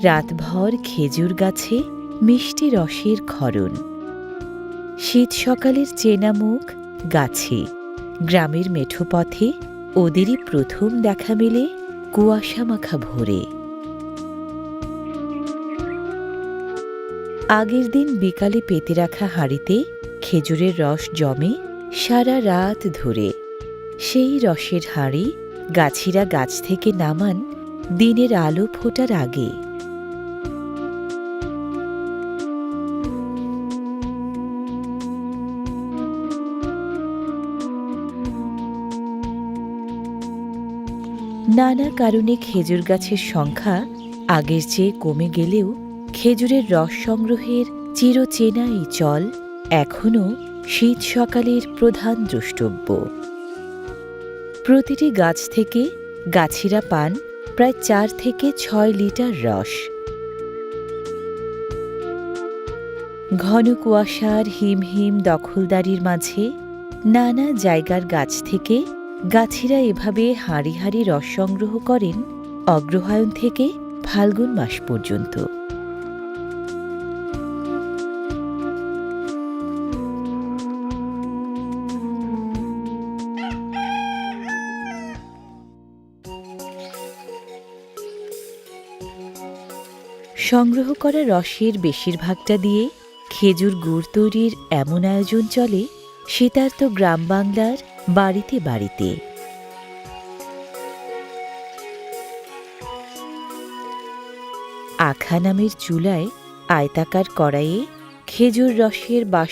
রাতভর খেজুর গাছে মিষ্টি রসের ক্ষরণ। শীত সকালের চেনা মুখ গাছে, গ্রামের মেঠো পথে ওদেরই প্রথম দেখা মেলে কুয়াশা মাখা ভোরে। আগের দিন বিকালে পেতে রাখা হাঁড়িতে খেজুরের রস জমে সারা রাত ধরে। সেই রসের হাঁড়ি গাছিরা গাছ থেকে নামান দিনের আলো ফোটার আগে। নানা কারণে খেজুর গাছের সংখ্যা আগের চেয়ে কমে গেলেও খেজুরের রস সংগ্রহের চিরচেনা এই চল এখনও শীত সকালের প্রধান দ্রষ্টব্য। প্রতিটি গাছ থেকে গাছিরা পান প্রায় 4 থেকে 6 লিটার রস। ঘন কুয়াশার হিমহিম দখলদারির মাঝে নানা জায়গার গাছ থেকে গাছিরা এভাবে হাঁড়ি হাঁড়ি রস সংগ্রহ করেন অগ্রহায়ণ থেকে ফাল্গুন মাস পর্যন্ত। সংগ্রহ করা রসের বেশিরভাগটা দিয়ে খেজুর গুড় তৈরির এমন আয়োজন চলে শীতার্ত গ্রাম বাংলার বাড়িতে বাড়িতে। আখা নামের চুলায় আয়তাকার কড়াইয়ে খেজুর রসের